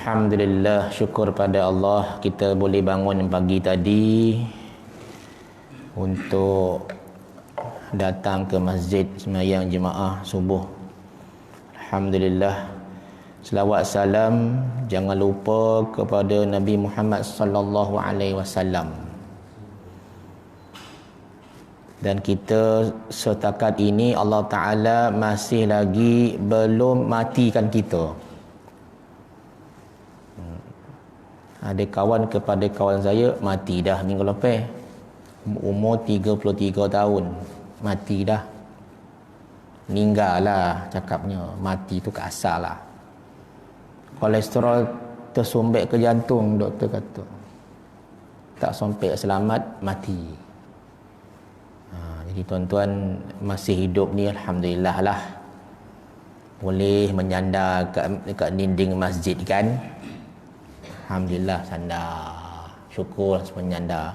Alhamdulillah, syukur pada Allah kita boleh bangun pagi tadi untuk datang ke masjid sembahyang jemaah subuh. Alhamdulillah. Selawat salam jangan lupa kepada Nabi Muhammad sallallahu alaihi wasallam. Dan kita setakat ini Allah Ta'ala masih lagi belum matikan kita. Ada kawan kepada kawan saya mati dah minggu lepas. Umur 33 tahun. Mati dah. Meninggal lah cakapnya. Mati tu kasar lah. Kolesterol tersumbat ke jantung, doktor kata. Tak sampai selamat, mati. Jadi tuan-tuan masih hidup ni Alhamdulillah lah. Boleh menyandar dekat dinding masjid kan. Alhamdulillah sandar. Syukur menyandar.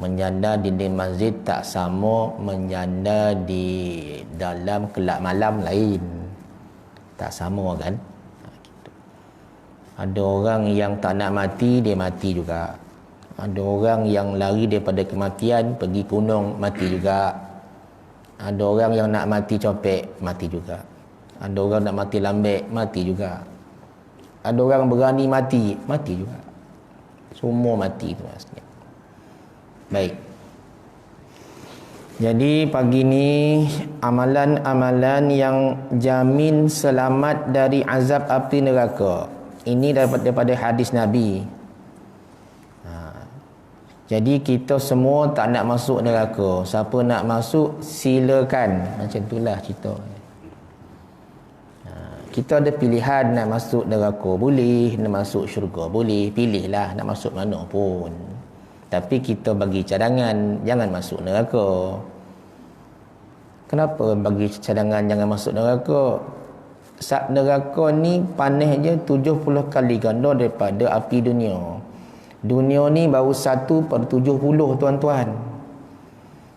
Menyandar dinding masjid tak sama menyandar di dalam kelab malam lain. Tak sama kan? Gitu. Ada orang yang tak nak mati, dia mati juga. Ada orang yang lari daripada kematian, pergi gunung, mati juga. Ada orang yang nak mati copek, mati juga. Ada orang nak mati lambek, mati juga. Ada orang berani mati, mati juga. Semua mati tu maksudnya. Baik. Jadi pagi ni amalan-amalan yang jamin selamat dari azab api neraka. Ini daripada hadis Nabi. Jadi kita semua tak nak masuk neraka. Siapa nak masuk silakan. Macam itulah cerita. Kita ada pilihan nak masuk neraka boleh, nak masuk syurga boleh, pilihlah nak masuk mana pun. Tapi kita bagi cadangan jangan masuk neraka. Kenapa bagi cadangan jangan masuk neraka? Neraka ni panas je 70 kali ganda daripada api dunia. Dunia ni baru 1/70 tuan-tuan.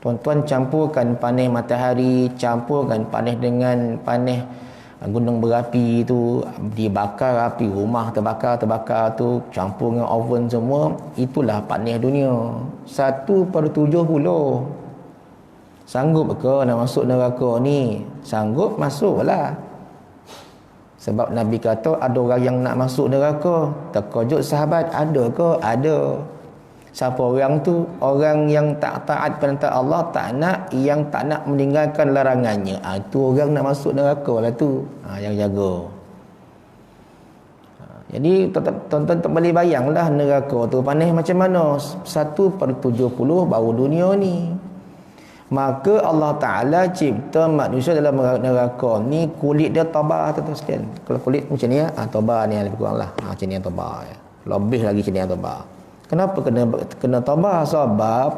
Tuan-tuan campurkan panas matahari, campurkan panas dengan panas gunung berapi tu, dibakar api, rumah terbakar tu, campur dengan oven semua, itulah panas dunia. 1/70. Sanggup ke nak masuk neraka ni? Sanggup, masuklah. Sebab Nabi kata ada orang yang nak masuk neraka. Terkejut sahabat, ada ke? Ada. Siapa orang tu? Orang yang tak taat perintah Allah, yang tak nak meninggalkan larangannya. Itu orang nak masuk neraka lah tu. Yang jaga. Jadi tuan-tuan tak boleh bayanglah neraka tu panas macam mana. 1/70 baru dunia ni. Maka Allah Ta'ala cipta manusia dalam neraka ni kulit dia tabah tuan-tuan sekalian. Kalau kulit macam ni tabah ni lebih kurang lah. Macam ni tabah ya. Lebih lagi macam ni tabah. Kenapa kena tabah? Sebab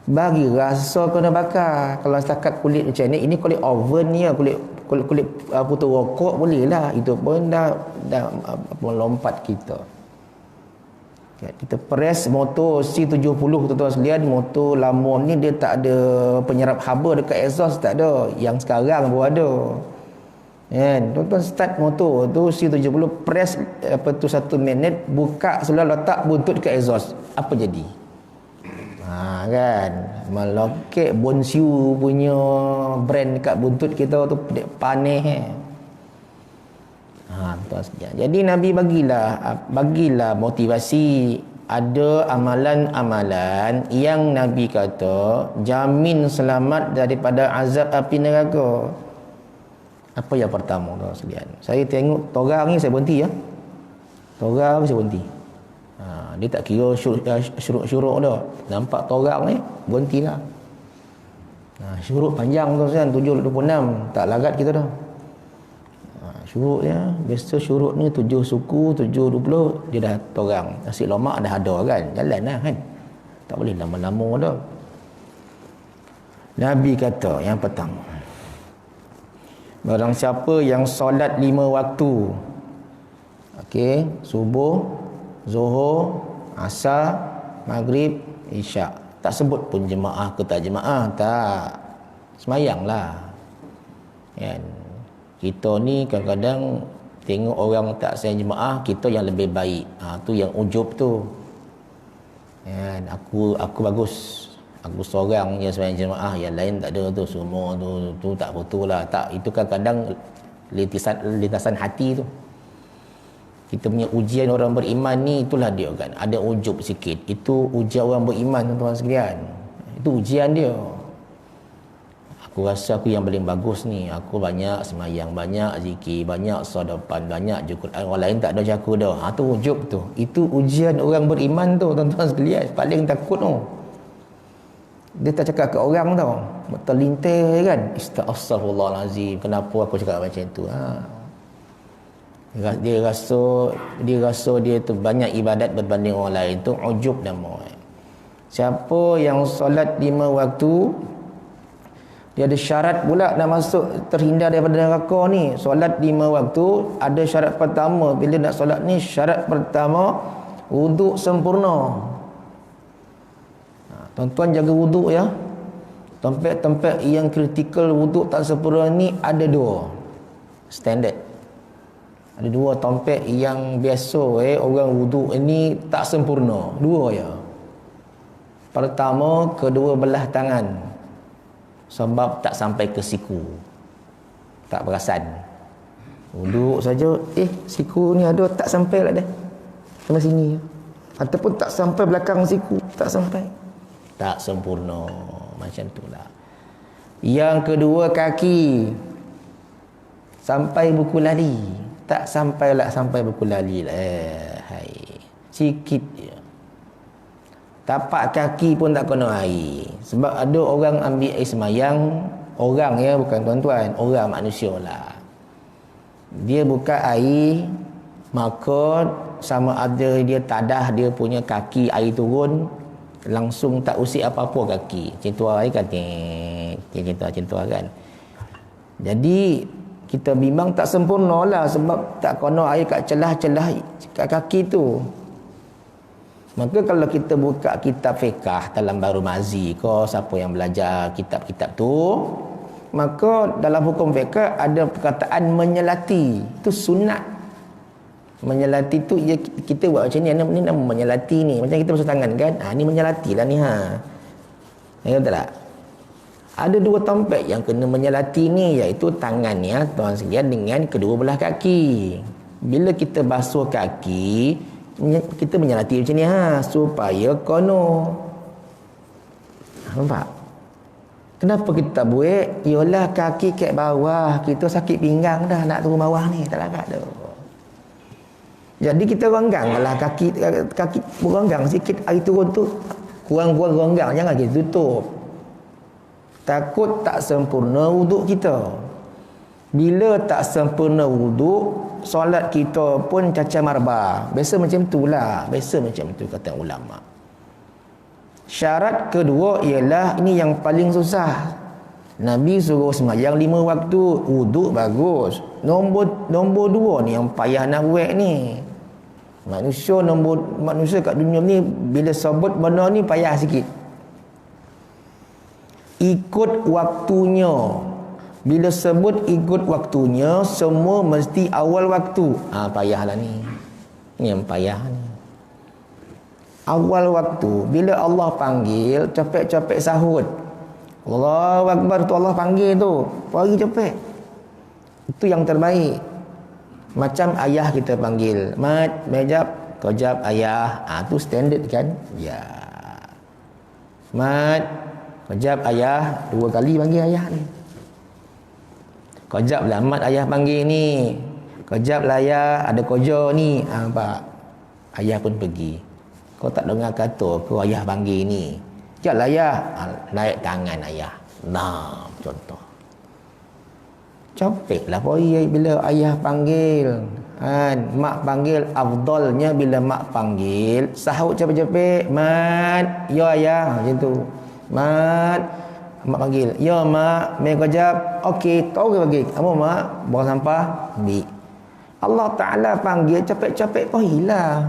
bagi rasa kena bakar. Kalau setakat kulit macam ni, ini kulit oven ni, kulit putu rokok boleh lah. Itu pun dah melompat kita. Kita press motor C70 tuan-tuan sekalian, motor lama ni dia tak ada penyerap haba dekat exhaust, tak ada. Yang sekarang pun ada. Kan? Tuan-tuan start motor tu C70, press 1 minit, buka seluar, letak buntut ke exhaust. Apa jadi? Kan? Melokek Bonsiu punya brand dekat buntut kita tu panas tuan sekalian. Jadi Nabi bagilah motivasi. Ada amalan-amalan yang Nabi kata jamin selamat daripada azab api neraka. Apa yang pertama tuan sekalian? Saya tengok torang ni saya berhenti ya. Torang saya berhenti. Dia tak kira syuruk-syuruk dah. Nampak torang ni berhentilah. Syuruk panjang tuan sekalian 726. Tak larat kita dah. Syuruk dia, biasa syuruk ni 7 suku, 720, dia dah torang. Nasi lemak dah ada kan, jalan lah kan. Tak boleh lama-lama dah. Nabi kata yang pertama, barang siapa yang solat 5 waktu, okey, subuh, zuhur, asar, maghrib, isyak. Tak sebut pun jemaah ke tak jemaah, tak. Semayang lah. Kan? Kita ni kadang-kadang Tengok orang tak sayang jemaah, kita yang lebih baik. Tu yang ujub tu. Kan, aku bagus. Aku seorang yang sayang jemaah, yang lain tak ada tu. Semua tu tak betul lah. Tak, itu kan kadang lintasan hati tu. Kita punya ujian orang beriman ni, itulah dia kan. Ada ujub sikit. Itu ujian orang beriman, tuan-tuan sekalian. Itu ujian dia. Aku rasa aku yang paling bagus ni. Aku banyak semayang, banyak zikir, banyak sodapan, banyak je Quran. Orang lain tak ada macam aku dah. Tu ujub tu. Itu ujian orang beriman tu, tuan-tuan sekalian. Paling takut tu. Dia tak cakap ke orang tau. Terlintir kan. Astaghfirullahalazim. Kenapa aku cakap macam tu? Dia rasa dia tu banyak ibadat berbanding orang lain. Tu ujub nama. Siapa yang solat 5 waktu, dia ada syarat pula nak masuk, terhindar daripada neraka ni. Solat 5 waktu, ada syarat pertama. Bila nak solat ni, syarat pertama wuduk sempurna. Tuan-tuan jaga wuduk ya. Tempat-tempat yang kritikal wuduk tak sempurna ni ada 2 standard. Ada 2 tempat yang biasa orang wuduk ini tak sempurna. 2 ya. Pertama, kedua belah tangan. Sebab tak sampai ke siku. Tak perasan. Wuduk saja, siku ni ada, tak sampai lah dah. Sampai sini. Ataupun tak sampai belakang siku, tak sampai. Tak sempurna. Macam itulah. Yang kedua, kaki. Sampai buku lali. Tak sampai buku lali lah. Hai. Sikit je. Tapak kaki pun tak kena air. Sebab ada orang ambil air semayang. Orang ya, bukan tuan-tuan. Orang manusia lah. Dia buka air, maka sama ada dia tadah dia punya kaki, air turun, langsung tak usik apa-apa kaki. Cintua air kan. Cintua kan. Jadi kita bimbang tak sempurna lah, sebab tak kena air kat celah-celah kat kaki tu. Maka kalau kita buka kitab fiqah dalam Baru Mazi ke, siapa yang belajar kitab-kitab tu, maka dalam hukum fiqah ada perkataan menyelati. Itu sunat. Menyelati tu ya, kita buat macam ni. Ini nama menyelati ni. Macam kita basuh tangan kan. Ni menyelati lah ni Ya betul tak? Ada 2 tempat yang kena menyelati ni, iaitu tangan ya, tuan sekalian, dengan kedua belah kaki. Bila kita basuh kaki, kita menyelati macam ni supaya kono. Nampak? Kenapa kita tak buat? Yalah kaki kat bawah, kita sakit pinggang dah nak turun bawah ni, tak larat dah. Jadi kita renggang lah kaki berenggang sikit, air turun tu kurang-kurang renggang, jangan kita tutup. Takut tak sempurna wuduk kita. Bila tak sempurna wuduk, solat kita pun cacat marbah. Biasa macam itulah. Biasa macam itu kata ulama. Syarat kedua ialah, ini yang paling susah. Nabi suruh semayang 5 waktu, wuduk bagus. Nombor 2 ni yang payah nak buat ni. Manusia kat dunia ni bila sebut benda ni payah sikit. Ikut waktunya. Bila sebut ikut waktunya, semua mesti awal waktu. Payahlah ni. Ni yang payah ni. Awal waktu. Bila Allah panggil, cepet-cepet sahut. Allahu Akbar tu Allah panggil tu. Pergi cepet. Itu yang terbaik. Macam ayah kita panggil. Mat, mejap, kejap ayah. Tu standard kan? Ya. Mat, kejap ayah. 2 kali panggil ayah ni. Kejap lah mat ayah panggil ni. Kejap lah ayah ada kerja ni. Nampak? Ayah pun pergi. Kau tak dengar kata kau ayah panggil ni. Kejap lah ayah. Naik tangan ayah. Nah, contoh. Capek lah poi bila ayah panggil. Mak panggil, afdalnya bila mak panggil, sahut cepet-cepet. Mat, ya ayah. Macam tu. Mat, mak panggil, ya mak, main kejap. Okey, tahu ke bagi? Apa mak? Buang sampah, ambil. Allah Ta'ala panggil cepet-cepet pergilah.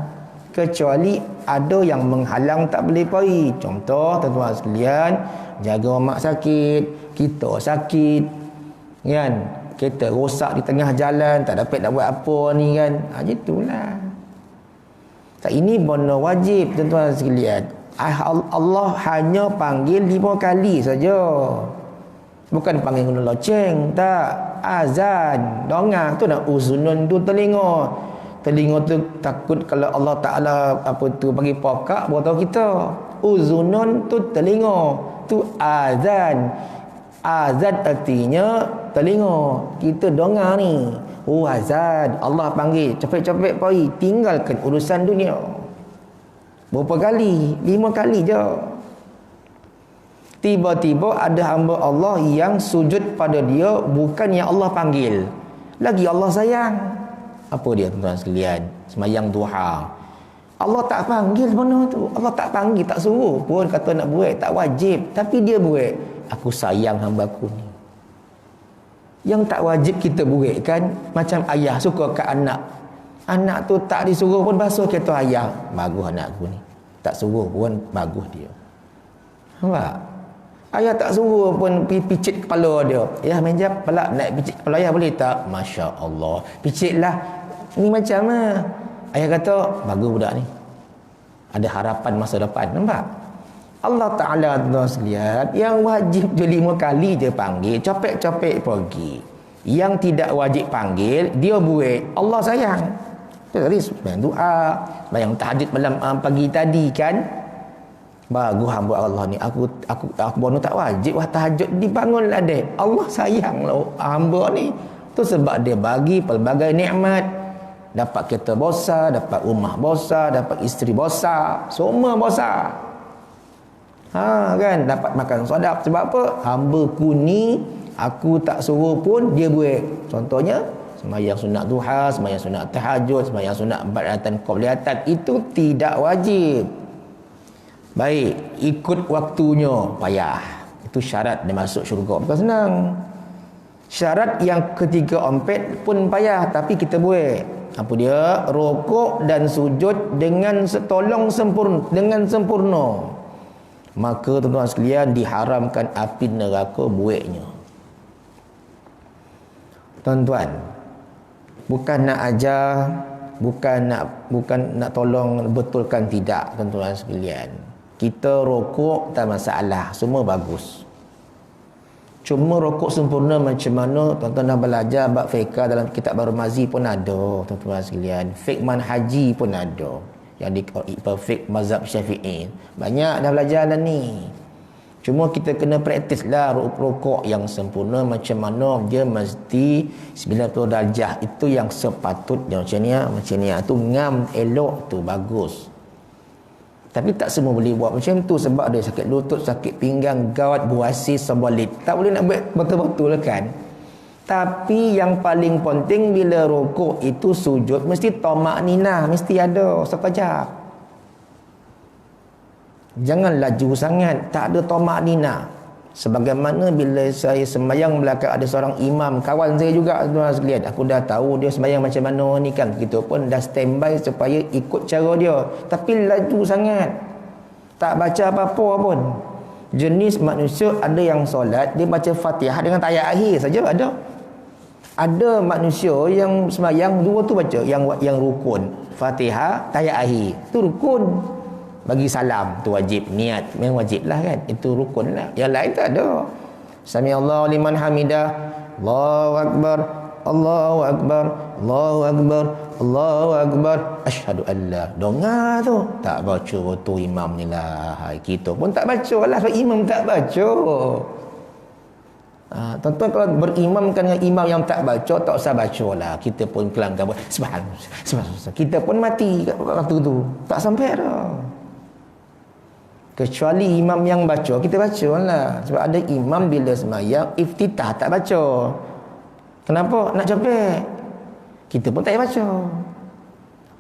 Kecuali ada yang menghalang tak boleh pergi. Contoh, tuan-tuan sekalian, jaga mak sakit, kita sakit, kan? Kereta rosak di tengah jalan, tak dapat nak buat apa ni kan. Gitulah. Tak, ini benda wajib tuan-tuan sekalian. Allah hanya panggil 5 kali saja. Bukan panggil guna loceng, tak. Azan, dongah tu nak uzunun tu telinga. Telinga tu takut kalau Allah Taala apa tu bagi pokak baru tahu kita. Uzunun tu telinga, tu azan. Azan artinya telinga. Kita dengar ni. Oh azan, Allah panggil, cepet-cepet pergi, tinggalkan urusan dunia. Berapa kali? 5 kali je. Tiba-tiba ada hamba Allah yang sujud pada dia bukan yang Allah panggil. Lagi Allah sayang. Apa dia tuan-tuan sekalian? Sembahyang duha. Allah tak panggil mana tu. Allah tak panggil, tak suruh pun kata nak buat, tak wajib. Tapi dia buat. Aku sayang hamba aku ni. Yang tak wajib kita buat kan, macam ayah suka kat anak. Anak tu tak disuruh pun basuh kereta ayah. Bagus anak aku ni. Tak suruh pun bagus dia. Nampak? Ayah tak suruh pun picit kepala dia. Ya menjap pelak nak picit kepala ayah boleh tak? Masya Allah. Picitlah. Ni macam mana? Ayah kata, bagus budak ni. Ada harapan masa depan. Nampak? Allah Ta'ala tuan sekalian, yang wajib je 5 kali je panggil, copek-copek pergi. Yang tidak wajib panggil, dia buat. Allah sayang. Tadi sembahyang doa, sembahyang tahajud malam pagi tadi kan. Bagus hamba Allah ni. Aku bono tak wajib wah tahajud, dibangunlah dek. Allah sayang lah hamba ni. Tu sebab dia bagi pelbagai nikmat. Dapat kereta besar, dapat rumah besar, dapat isteri besar, semua besar. Kan dapat makan sedap. Sebab apa? Hamba ku ni aku tak suruh pun dia buat. Contohnya sembahyang sunat duha, sembahyang sunat tahajud, sembahyang sunat ba'datan qabliyatan, itu tidak wajib. Baik, ikut waktunya payah. Itu syarat dia masuk syurga. Bukan senang. Syarat yang ketiga empat pun payah tapi kita buat. Apa dia? Rukuk dan sujud dengan sempurna. Maka tuan-tuan sekalian diharamkan api neraka buatnya. Tuan-tuan, bukan nak ajar, bukan nak tolong betulkan, tidak tuan-tuan sekalian. Kita rokok tak masalah, semua bagus. Cuma rokok sempurna macam mana tuan-tuan dah belajar bab fiqh dalam kitab Barmazi pun ada tuan-tuan sekalian. Fiqh manhaji pun ada. Yang di fiqh mazhab Syafi'i. Banyak dah belajar dah ni. Cuma kita kena praktis lah rokok yang sempurna macam mana dia mesti 90 darjah. Itu yang sepatutnya macam ni. Tu ngam elok tu bagus. Tapi tak semua boleh buat macam tu sebab dia sakit lutut, sakit pinggang, gawat, buasi, sembalit. Tak boleh nak buat betul-betul kan. Tapi yang paling penting bila rukuk itu sujud mesti tamak ninah, mesti ada sekejap. Jangan laju sangat, tak ada tamak ninah. Sebagaimana bila saya sembahyang belakang ada seorang imam, kawan saya juga tuan sekalian, aku dah tahu dia sembahyang macam mana ni kan. Kita pun dah standby supaya ikut cara dia. Tapi laju sangat. Tak baca apa-apa pun. Jenis manusia ada yang solat dia baca Fatihah dengan ayat akhir saja ada. Ada manusia yang sembahyang dua tu baca, yang rukun Fatihah, ayat akhir. Tu rukun. Bagi salam tu wajib, niat memang wajib lah kan, itu rukun lah. Yang lain tak ada. Samiallahu liman hamidah, Allahu akbar, Allahu akbar, Allahu akbar, Allahu akbar, asyhadu alla. Dengar tu tak baca tu imam ni lah. Kita pun tak baca lah, sebab imam tak baca. Tuan-tuan kalau berimamkan dengan imam yang tak baca, tak usah baca lah. Kita pun kelangkan subhanallah. Kita pun mati kat waktu tu. Tak sampai dah. Kecuali imam yang baca, kita baca lah. Sebab ada imam bila semayang iftitah tak baca. Kenapa? Nak capek. Kita pun tak baca.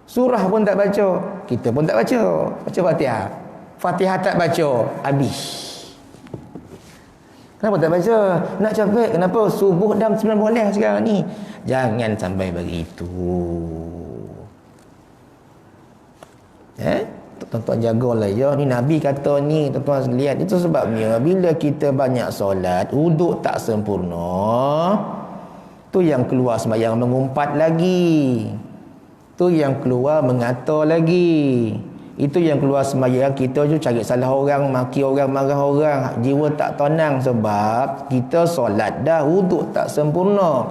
Surah pun tak baca, kita pun tak baca. Baca Fatihah. Fatihah tak baca, habis. Kenapa tak baca? Nak capek. Kenapa? Subuh dah 9 boleh sekarang ni. Jangan sampai begitu. Tuan-tuan jagalah ya. Ni Nabi kata ni tuan-tuan sekalian. Itu sebabnya bila kita banyak solat, wuduk tak sempurna, Tu yang keluar sembahyang mengumpat lagi. Tu yang keluar mengatur lagi. Itu yang keluar sembahyang kita tu cari salah orang, maki orang, marah orang, jiwa tak tenang sebab kita solat dah, wuduk tak sempurna.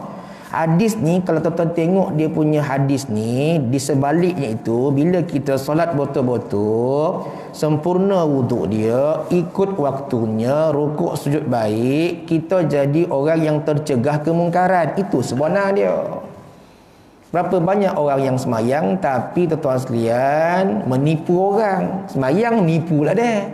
Hadis ni kalau tuan-tuan tengok dia punya hadis ni, di sebaliknya itu bila kita solat betul-betul sempurna wuduk dia, ikut waktunya, rukuk sujud baik, kita jadi orang yang tercegah kemungkaran. Itu sebenar dia. Berapa banyak orang yang semayang tapi tuan-tuan sekalian menipu orang. Semayang nipu lah dia.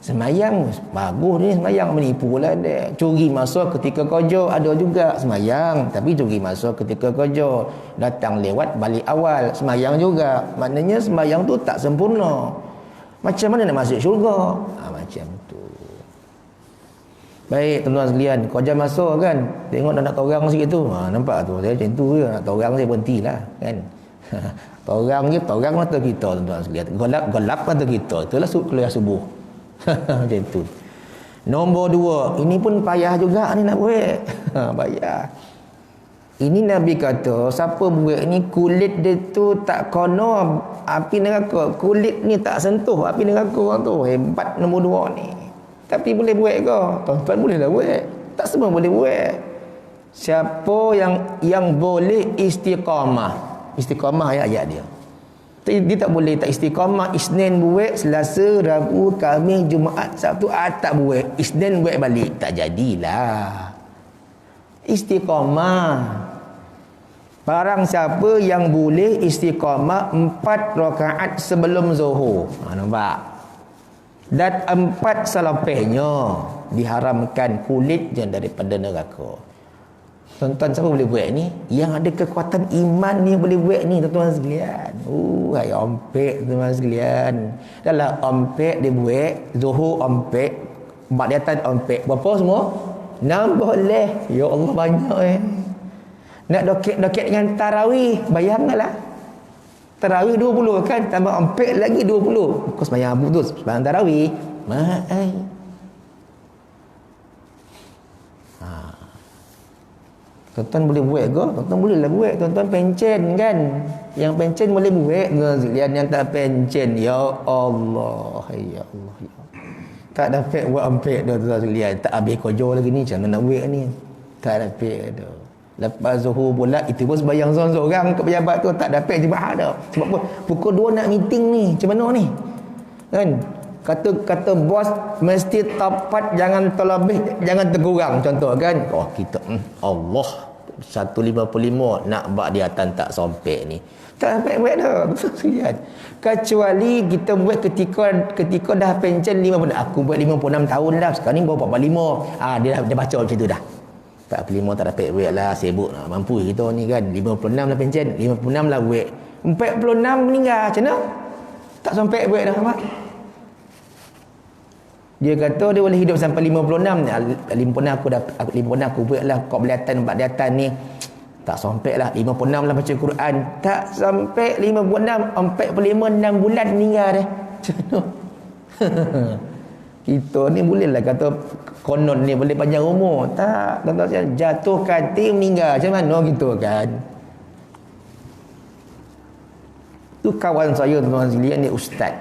Semayang bagus ni, semayang menipu lah dia. Curi masa ketika kerja ada juga semayang tapi curi masa ketika kerja. Datang lewat balik awal semayang juga. Maknanya semayang tu tak sempurna. Macam mana nak masuk syurga? Macam tu. Baik tuan-tuan sekalian, kerja masuk kan, tengok nak torang sikit tu. Nampak tu, saya macam tu je, nak torang saya berhentilah kan. Torang je, torang mata kita tuan-tuan sekalian. Gelap mata kita. Itulah kuliah subuh. Macam tu. Nombor 2, ini pun payah juga ni nak buat. Payah. Ini Nabi kata, siapa buat ni kulit dia tu tak kena api neraka. Kulit ni tak sentuh api neraka tu. Hebat nombor 2 ni. Tapi boleh buat ke? Tuan-tuan bolehlah buat. Tak semua boleh buat. Siapa yang boleh istiqamah. Istiqamah ayat dia. Dia tak boleh tak istiqamah. Isnin buat, Selasa, Rabu, Khamis, Jumaat, Sabtu tak buat. Isnin buat balik. Tak jadilah. Istiqamah. Barang siapa yang boleh istiqamah 4 rakaat sebelum Zuhur. Nampak? Dan 4 selepasnya diharamkan kulitnya daripada neraka. Tuan-tuan, siapa boleh buat ni? Yang ada kekuatan iman ni boleh buat ni tuan-tuan sekalian. Hai ompek tuan-tuan sekalian. Dalam ompek dia buat, Zuhur ompek, Ba'datan ompek. Berapa semua? 6 boleh. Ya Allah banyak Nak doket-doket dengan tarawih, bayangkanlah. Tarawih 20 kan, tambah ompek lagi 20. Kau sembahyang abu tu, sembahyang tarawih. Ma'ai. Tuan-tuan boleh buat ke? Tuan-tuan bolehlah buat. Tuan-tuan pencen kan? Yang pencen boleh buat ke? Yang tak pencen, ya Allah. Ya Allah. Ya Allah. Tak dapat buat ompek dah tuan-tuan sekalian. Tak habis kerja lagi ni, macam mana nak buat ni? Tak dapat dah. Lepas Zuhur pula, itu pun sembahyang seorang-seorang ke pejabat tu, tak dapat jemaah dah. Sebab apa? Pukul 2 nak meeting ni, macam mana ni? Kan? Kata bos mesti tapat, jangan terlebih, jangan terkurang. Contoh kan? Oh kita Allah 155 nak bak dia tak sompek ni. Tak dapat buat dah. Kecuali kita buat ketika dah pencen 50. Aku buat 56 tahun dah. Sekarang ni baru 45. Dia baca macam tu dah. 45 tak dapat buat lah, sibuk lah. Mampu kita ni kan. 56 lah pencen, 56 lah buat. 46 meninggal, macam mana? Tak sampai buat dah, Mak. Dia kata dia boleh hidup sampai 56 ni. 56 aku buat lah. Kau belatan ni tak sampai lah. 56 lah baca Quran. Tak sampai 56, 45, 6 bulan meninggal dah. Macam mana? Kita ni boleh lah kata konon ni boleh panjang umur. Tak, tuan-tuan, jatuh katil meninggal. Macam mana gitu kan? Tu kawan saya tuan-tuan sekalian ni ustaz.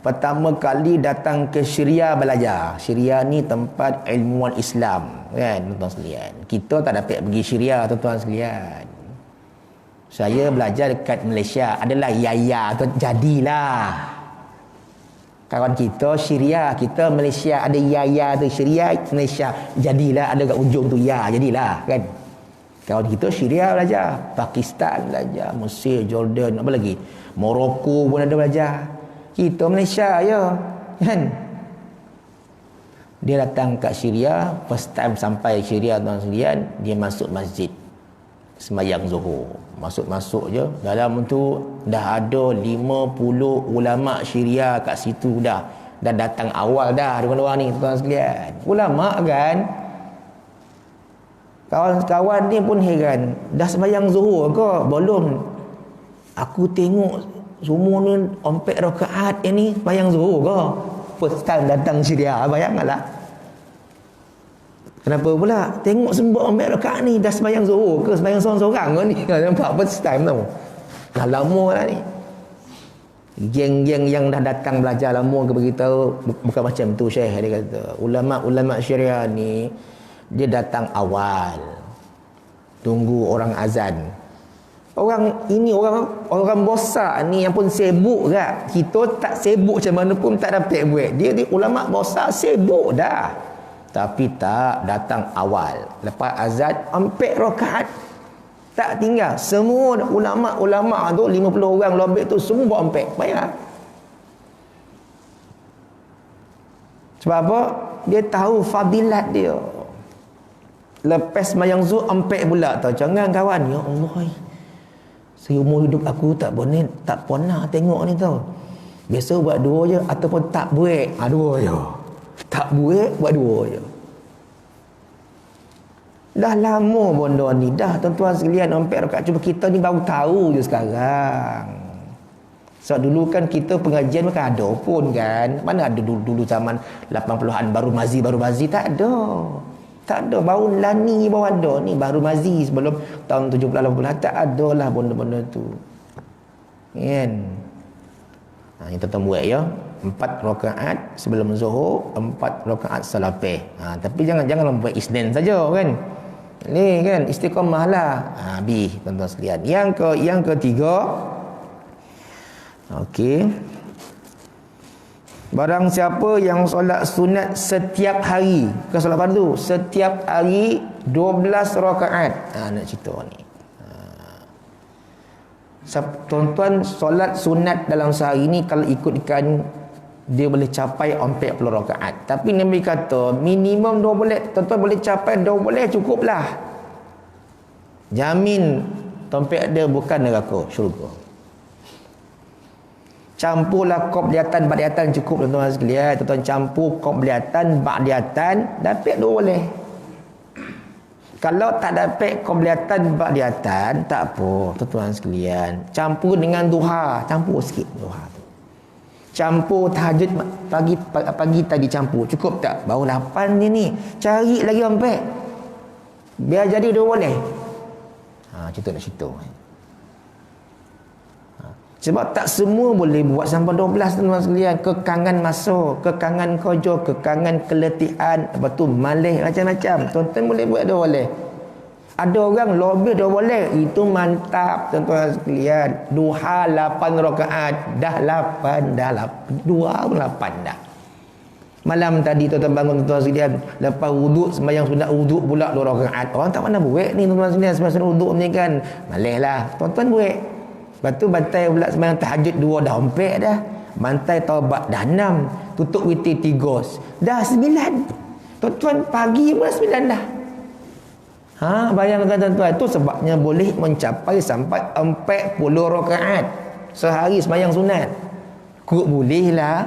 Pertama kali datang ke Syria belajar. Syria ni tempat ilmuwan Islam kan tuan-tuan sekalian. Kita tak dapat pergi Syria tuan-tuan sekalian. Saya belajar dekat Malaysia. Adalah Yaya tu jadilah. Kawan kita Syria, kita Malaysia ada Yaya tu, Syria Malaysia. Jadilah ada kat ujung tu ya, jadilah kan. Kawan kita Syria belajar, Pakistan belajar, Mesir, Jordan, apa lagi? Morocco pun ada belajar. Kita Malaysia ya, kan? Dia datang kat Syria, first time sampai Syria tuan sekalian, dia masuk masjid sembahyang Zuhur. Masuk-masuk je, dalam tu dah ada 50 ulama Syria kat situ dah. Dan datang awal dah orang-orang ni tuan sekalian. Ulama kan? Kawan-kawan ni pun heran, dah sembahyang Zuhur ke? Belum. Aku tengok semua ni 4 rakaat ni sembahyang Zuhur ke? First time datang Syria, bayangkanlah. Kenapa pula? Tengok semua ambil rakaat ni dah sembahyang zuhur ke sembahyang seorang-seorang ke ni? Nampak first time tau. Dah lama lah ni. Geng-geng yang dah datang belajar lama ke beritahu bukan macam tu Syekh dia kata. Ulama-ulama Syariah ni dia datang awal. Tunggu orang azan. Orang bosak ni yang pun sibuk kan. Kita tak sibuk macam mana pun tak dapat buat. Dia ulama bosak sibuk dah. Tapi tak datang awal. Lepas azan 4 rakaat. Tak tinggal. Semua ulama-ulama tu 50 orang lebih tu semua 4. Bayar. Sebab apa? Dia tahu fadilat dia. Lepas sembahyang zuhur 4 pula tau. Jangan kawan. Ya Allah. Seumur hidup aku tak pernah tengok ni tau. Biasa buat 2 je ataupun tak buat. 2 je. Tak buat, buat 2 je. Dah lama benda ni. Dah tuan-tuan sekalian 4 rakaat. Cuma kita ni baru tahu je sekarang. Sebab dulu kan kita pengajian bukan ada pun kan. Mana ada dulu zaman 80-an baru mazi. Tak ada. Tak ada. Baru lani baru ada ni. Baru mazi sebelum tahun 70-80. Tak ada lah benda-benda tu. Kan? Ini tuan-tuan buat ya. 4 rakaat sebelum zuhur, 4 rakaat selepas. Tapi jangan buat isnin saja kan. Ni kan istiqamah lah. Tuan-tuan sekalian. Yang ketiga. Okey. Barang siapa yang solat sunat setiap hari, bukan solat fardu, setiap hari 12 rakaat. Nak cerita ni. Tuan-tuan solat sunat dalam sehari ni kalau ikutkan dia boleh capai 40 rakaat. Tapi Nabi kata minimum 12. Tuan-tuan boleh capai 12 cukuplah. Jamin tempat dia bukan neraka, syurga. Campurlah qobliyatan ba'diyatan cukup tuan-tuan sekalian. Tuan-tuan campur qobliyatan ba'diyatan dapat 12. Kalau tak dapat qobliyatan ba'diyatan tak apa tuan-tuan sekalian. Campur dengan duha, campur sikit duha tu. Campur tahajud pagi tadi campur. Cukup tak? Baru 8 je ni. Cari lagi 4. Biar jadi 12. Cerita nak cerita. Sebab tak semua boleh buat sampai 12 tuan-tuan sekalian. Kekangan masa, kekangan kerja, kekangan keletihan, lepas tu malih macam-macam. Tuan-tuan boleh buat 12. Ada orang lebih 12. Itu mantap tuan-tuan sekalian. Duha 8 rakaat. Dah 8. 2 pun 8 dah. Malam tadi tuan-tuan bangun tuan-tuan sekalian. Lepas wuduk, sembahyang sunat wuduk pula 2 rakaat. Orang tak mana buat ni tuan-tuan sekalian. Sembahyang sunat wuduk ni kan. Malih lah. Tuan-tuan buat. Lepas tu bantai pula sembahyang tahajud 2 dah 4 dah. Bantai taubat dah 6. Tutup witir 3. Dah 9. Tuan-tuan pagi pula 9 dah. Bayangkan tuan-tuan. Itu sebabnya boleh mencapai sampai 40 rakaat sehari sembahyang sunat. Kok boleh lah.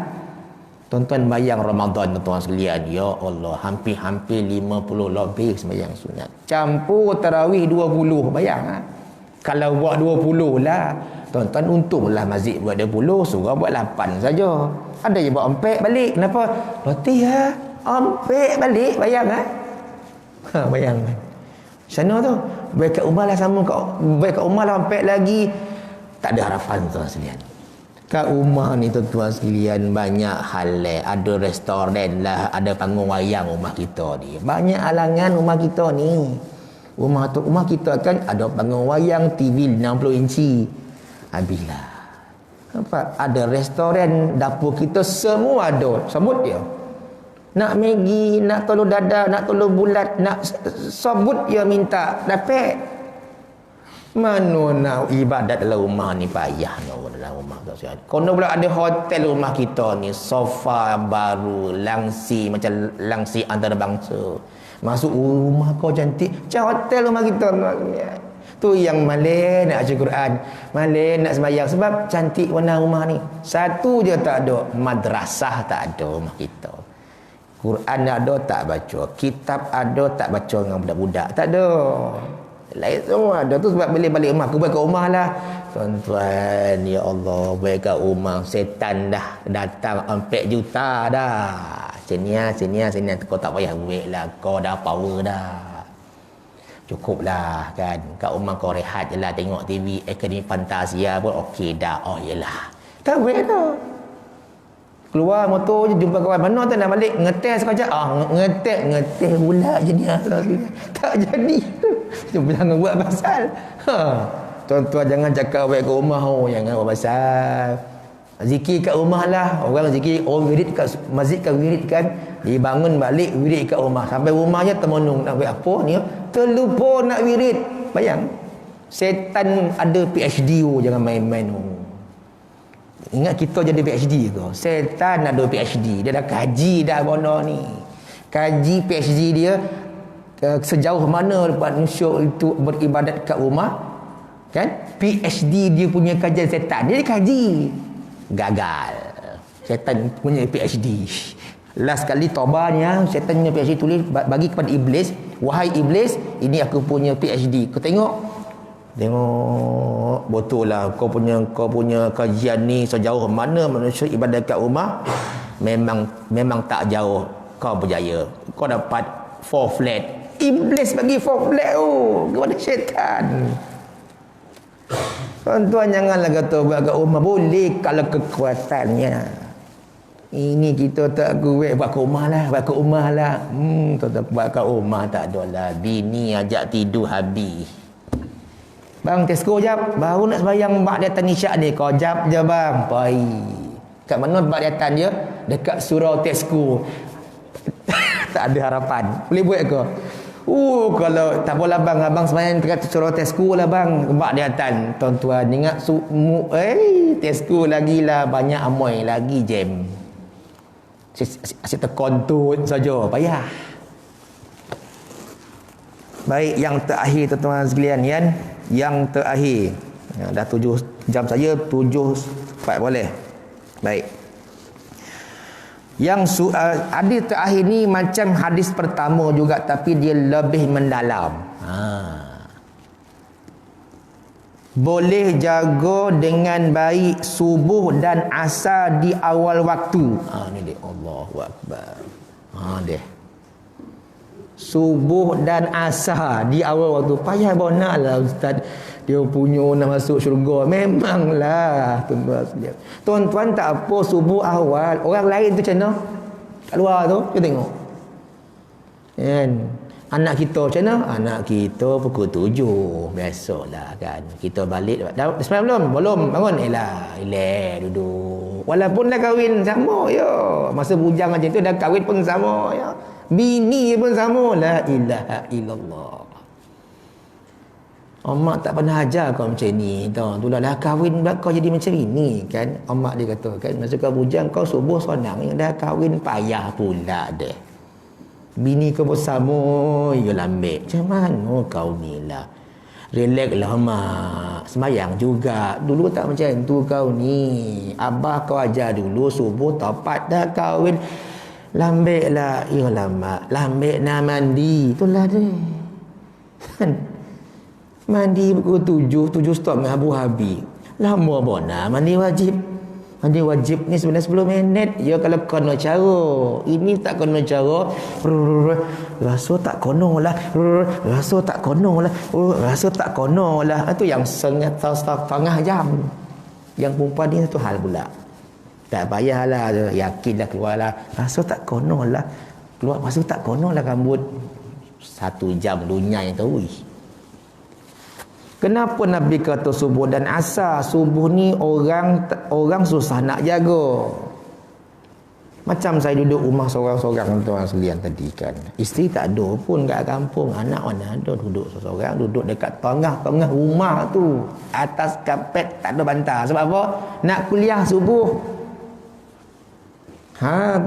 Tuan-tuan bayang Ramadan tuan-tuan sekalian. Ya Allah, hampir-hampir 50 lebih sembahyang sunat. Campur tarawih 20. Bayang Kalau buat 20 lah. Tuan-tuan untunglah masjid buat 20. Surah buat 8 saja. Ada je buat 4 balik. Kenapa? Letih 4 balik. Bayang bayang. Sana tu. Baik kat rumah lah sama. Baik kat rumah lah 4 lagi. Tak ada harapan tuan-tuan sekalian. Kat rumah ni tuan-tuan sekalian banyak hal. Ada restoran lah. Ada panggung wayang rumah kita ni. Banyak halangan rumah kita ni. Rumah kita kan ada panggung wayang, TV 60 inci. Habislah. Nampak? Ada restoran, dapur kita semua ada. Sebut dia. Nak Maggi, nak telur dadah, nak telur bulat, nak sebut dia minta. Dapat. Mana nak ibadat dalam rumah ni payah dalam rumah tu. Kono pula ada hotel rumah kita ni. Sofa baru, langsi macam langsi antarabangsa. Masuk rumah kau cantik. Macam hotel rumah kita. Tu yang malih nak baca Quran, malih nak sembahyang. Sebab cantik warna rumah ni. Satu je tak ada. Madrasah tak ada rumah kita. Quran ada tak baca. Kitab ada tak baca dengan budak-budak. Tak ada. Lain semua ada. Tu sebab bila balik rumah, aku balik kat rumah lah. Tuan-tuan, ya Allah, balik kat rumah. Setan dah datang 4 juta dah. Sini. Kau tak payah duit lah. Kau dah power dah. Cukup lah kan. Kat rumah kau rehat je lah. Tengok TV Akademi Fantasia pun okey dah. Oh yelah. Tak boleh tu. Keluar motor je jumpa kawan. Mana tu nak balik? Ngetes sekejap. Ngetes pula je ni. Tak jadi. Jangan buat pasal. Tuan-tuan jangan cakap baik kat rumah. Jangan buat pasal. Zikir kat rumah lah. Orang zikir, orang wirid kat masjid kan wirid kan. Dia bangun balik wirid kat rumah. Sampai rumahnya termenung. Nak buat apa ni? Terlupa nak wirid. Bayang. Setan ada PhD. Jangan main-main. Ingat kita jadi PhD ke? Setan ada PhD. Dia dah kaji dah bono ni. Kaji PhD dia sejauh mana manusia itu beribadat kat rumah. Kan? PhD dia punya kajian setan. Dia kaji. Gagal. Setan punya PhD. Last kali taubarnya setan punya PhD tulis bagi kepada iblis. Wahai iblis, ini aku punya PhD. Kau tengok betul lah kau punya kajian ni sejauh mana manusia ibadat kat rumah memang tak jauh kau berjaya. Kau dapat 4 flat. Iblis bagi 4 flat kepada syaitan. Tuan-tuan janganlah kata buat kat rumah. Boleh kalau kekuatannya. Ini kita tak kuat buat kat rumah lah. Tuan-tuan buat kat rumah tak ada lah. Bini ajak tidur habis. Bang, Tesco jap. Baru nak sembahyang mak datang isyak ni. Kau jap je bang. Pai. Kat mana mak datang dia? Dekat surau Tesco. Tak ada harapan. Boleh buat ke? Kalau tak apalah bang. Abang sembahyang dekat surau Tesco lah bang. Mak datang. Tuan-tuan ingat Tesco lagi lah. Banyak amoy lagi jam. Asyik terkontut saja. Payah. Baik, yang terakhir tuan-tuan sekalian kan. Yang terakhir dah 7 jam saja. 7.4 boleh. Baik. Yang hadis terakhir ni macam hadis pertama juga, tapi dia lebih mendalam. Boleh jaga dengan baik subuh dan asar di awal waktu. Ni dia Allahu Akbar. Dia subuh dan asar di awal waktu. Payah bona lah ustaz. Dia punya nak masuk syurga. Memanglah tuan-tuan. Tuan-tuan tak apa subuh awal. Orang lain tu macam mana? Kat luar tu kita tengok. Kan? Anak kita macam mana? Anak kita pukul 7. Biasalah kan. Kita balik. Dah semalam belum? Bangun. Elak duduk. Walaupun dah kahwin sama ya. Masa bujang macam tu dah kahwin pun sama ya. Bini pun sama. La ilaha illallah. Mak tak pernah ajar kau macam ni. Itulah dah kahwin kau jadi macam ini kan. Mak dia kata kan, masa kau bujang kau subuh sonang, yang dah kahwin payah pula deh. Bini kau bersama ya lambik. Macam mana kau ni lah. Relax lah mak. Sembayang juga. Dulu tak macam tu kau ni. Abah kau ajar dulu subuh tepat dah kahwin. Lambik lah. Yalah mak. Lambik nak mandi. Itulah dia. Kan? Mandi pukul 7.30 Abu Habib. Lama bona mandi wajib. Mandi wajib ni sebenarnya 10 minit. Ya kalau kena cara. Ini tak kena cara. Rasa tak kono lah. Rasa tak kono lah. Rasa tak kono lah. Itu yang setengah jam. Yang perempuan ni satu hal pula. Tak payahlah, yakinlah keluarlah. Rasa tak kono lah. Keluar rasa tak kono lah rambut. 1 jam dunia yang tahu. Kenapa Nabi kata subuh dan asar? Subuh ni orang susah nak jaga. Macam saya duduk rumah seorang-seorang tuan sekalian tadi kan. Isteri tak ada pun kat kampung. Anak mana ada duduk seorang, duduk dekat tengah-tengah rumah tu. Atas kapet tak ada bantal. Sebab apa? Nak kuliah subuh.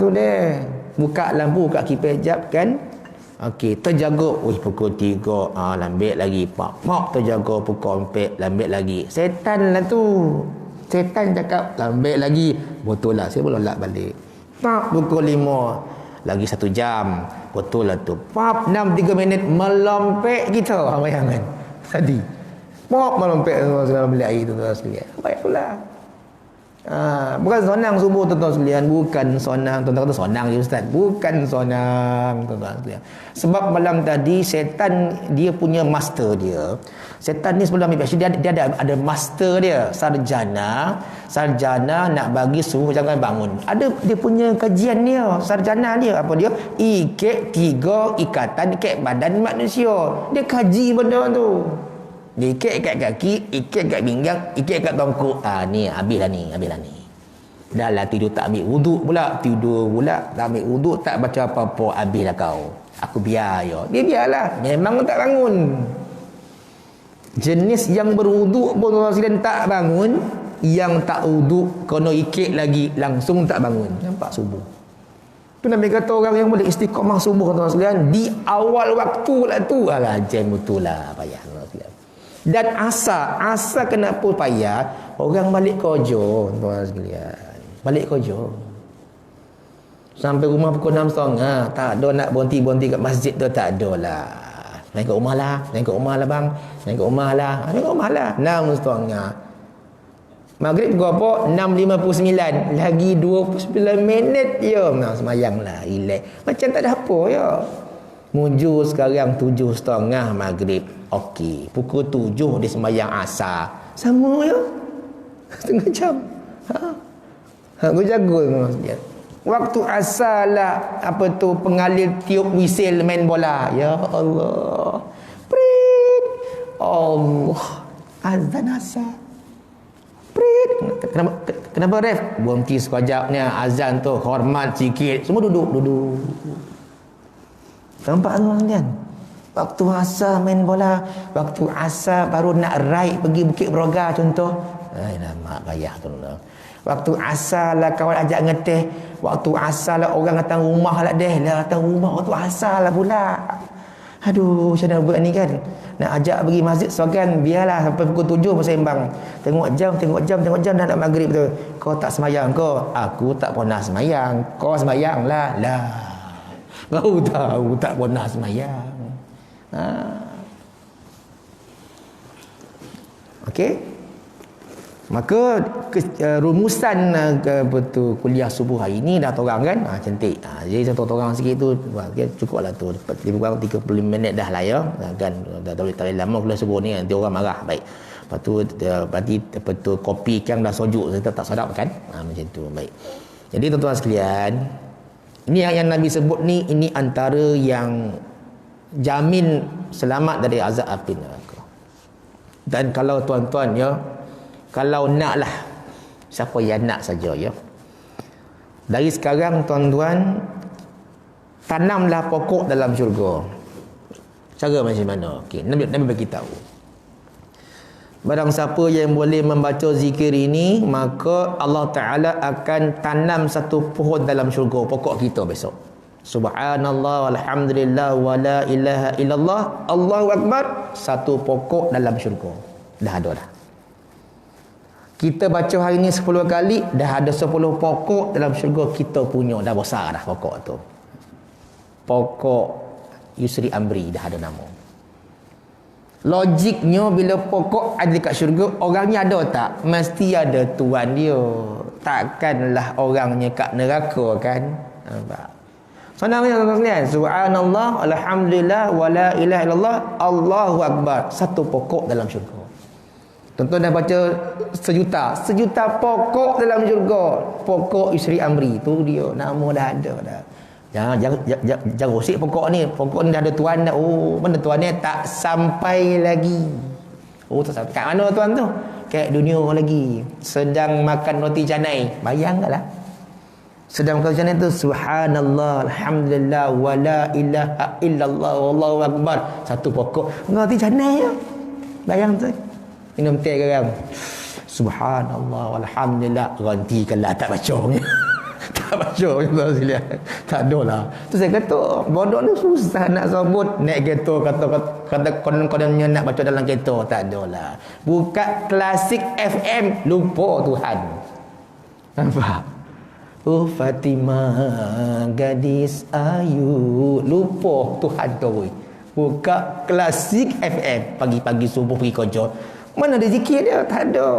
Tu dia. Buka lampu, buka kipas jap kan. Okey, terjaga. Pukul 3. Lambik lagi. Pak. Terjaga pukul 4. Lambik lagi. Setan lah tu. Setan cakap lambik lagi. Betul lah. Saya boleh lak balik. Pukul 5. Lagi 1 jam. Betul lah tu. 6-3 minit. Melompek kita. Bukan sonang subuh tuan-tuan sekalian, bukan sonang. Tuan-tuan kata sonang je ustaz. Bukan sonang tuan-tuan sekalian. Sebab malam tadi syaitan dia punya master dia. Syaitan ni sebelum ambil dia ada master dia, sarjana nak bagi suruh jangan bangun. Ada dia punya kajian dia, sarjana dia apa dia? Ikat 3 ikatan dekat badan manusia. Dia kaji benda tu. Dia ikat kat kaki, ikat kat pinggang, ikat kat tongkok. Ni habislah ni. Dah lah tidur tak ambil wuduk pula. Tak ambil wuduk, tak baca apa-apa. Habislah kau. Aku biar je. Dia biarlah. Memang tak bangun. Jenis yang berwuduk pun orang tak bangun. Yang tak wuduk, kena ikat lagi, langsung tak bangun. Nampak subuh. Tu Nabi kata orang yang boleh istiqamah subuh tuan-tuan sekalian, di awal waktu lah tu. Jen betul lah. Payah tuan-tuan sekalian. Dan asar kenapa payah? Orang balik kerja tuan sekalian. Balik kerja sampai rumah pukul 6.30. Tak ada nak berhenti kat masjid tu, tak ada lah. Main kat rumah lah bang. Main kat rumah lah 6.30. Maghrib pukul apa? 6.59. Lagi 29 minit je. Semayang lah, relax. Macam tak ada apa ya. Muju sekarang 7.30 maghrib. Okey, pukul 7 dia sembahyang asar. Sama ya. Setengah jam. Aku jago maksudnya. Waktu asar lah pengalih tiup wisil main bola. Ya Allah. Prit. Allah. Azan asar. Prit. Kenapa ref? Berhenti sekejapnya azan tu, hormat sikit. Semua duduk. Nampak tuan kan? Waktu asar main bola, waktu asar baru nak ride pergi Bukit Broga contoh. Mak payah tu. Waktu asar lah kawan ajak ngeteh, waktu asar lah orang datang rumah lah datang rumah waktu asar lah pula. Aduh, macam mana buat ni kan? Nak ajak pergi masjid Sogan, biarlah sampai pukul 7 bersembang. Tengok jam dah nak maghrib tu. Kau tak semayang kau? Aku tak pernah semayang. Kau semayang lah. Kau tahu tak pernah semayang. Okey. Maka rumusan kuliah subuh hari ni dah torang kan. Cantik. Jadi satu orang sikit tu cukuplah tu. Lebih kurang 35 minit dah lah ya. Kan dah tak lama kuliah subuh ni nanti orang marah. Baik. Lepas tu berarti kopi kan dah sojuk, kita tak sedap kan. Macam tu. Baik. Jadi tuan-tuan sekalian, ini yang Nabi sebut ni, ini antara yang jamin selamat dari azab api neraka. Dan kalau tuan-tuan ya, kalau naklah, siapa yang nak saja ya, dari sekarang tuan-tuan tanamlah pokok dalam syurga. Cara macam mana? Okey, Nabi bagi tahu. Barang siapa yang boleh membaca zikir ini, maka Allah Ta'ala akan tanam satu pohon dalam syurga, pokok kita besok. Subhanallah walhamdulillah wa la ilaha illallah Allahu Akbar. Satu pokok dalam syurga. Dah ada dah. Kita baca hari ni 10 kali, dah ada 10 pokok dalam syurga kita punya. Dah besar dah pokok tu. Pokok Yusri Amri dah ada nama. Logiknya bila pokok ada dekat syurga, orangnya ada tak? Mesti ada tuan dia. Takkanlah orangnya kat neraka kan? Nampak? Senangnya tuan-tuan sekalian. Subhanallah, alhamdulillah, wa la ilaha illallah, Allahu Akbar. Satu pokok dalam syurga. Tuan-tuan dah baca sejuta pokok dalam syurga. Pokok Yusri Amri tu dia, nama dah ada dah. Jangan rosik pokok ni. Pokok ni dah ada tuan dah. Oh, mana tuan ni? Tak sampai lagi. Oh, tak sampai. Kat mana tuan tu? Kat dunia lagi. Sedang makan roti canai. Bayangkanlah. Sedang makan roti canai tu, subhanallah, alhamdulillah, wa la ilaha illallah, wallahu akbar. Satu pokok roti canai ya. Bayang tu. Minum teh garam. Subhanallah, alhamdulillah. Gantikanlah tak baca. Tak baca tak ada lah. Tu saya kata bodoh ni susah nak sebut. Naik kereta kata konon-kononnya nak baca dalam kereta, tak ada lah. Buka Klasik FM, lupa Tuhan. Nampak? Oh Fatimah gadis ayu, lupa Tuhan tu. Buka Klasik FM pagi-pagi subuh pergi kerja. Mana ada zikir dia? Tak ada.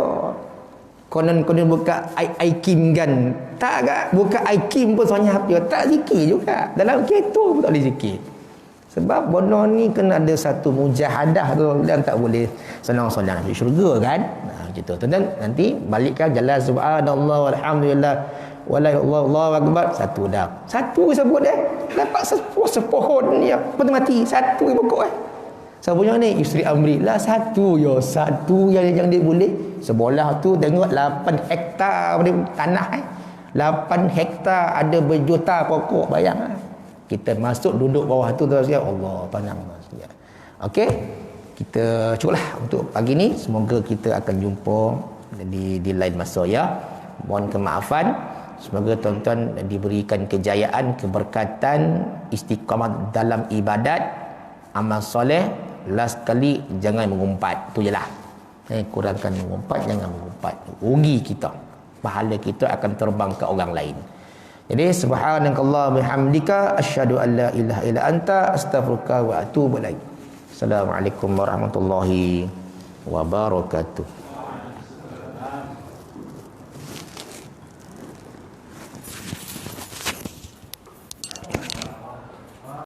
konon buka aikim kan. Tak agak buka aikim pun soalnya hafal. Tak zikir juga. Dalam kereta pun tak boleh zikir. Sebab bono ni kena ada satu mujahadah tu dan tak boleh senang-senang pergi syurga kan. Gitu. Tuan-tuan nanti balikkan jalan subhanallah walhamdulillah wala Allahu akbar satu dah. Satu sebut dapat sepohon ni apa tu mati. Satu pokok Siapa punya ni? Isteri Amri lah satu ya. Satu yang dia boleh. Sebelah tu tengok 8 hektar tanah 8 hektar ada berjuta pokok bayang Kita masuk duduk bawah tu terus ya Allah tenang. Okey. Kita cukuplah untuk pagi ni. Semoga kita akan jumpa di lain masa ya. Mohon kemaafan. Semoga tuan-tuan diberikan kejayaan, keberkatan, istiqamah dalam ibadat, amal soleh. Last kali jangan mengumpat. Tu jelah. Kurangkan mengumpat, jangan mengumpat. Rugi kita. Pahala kita akan terbang ke orang lain. Jadi subhanakallah bihamdika asyhadu an la ilaha illa anta astaghfiruka wa atubu ilaik. Assalamualaikum warahmatullahi wabarakatuh.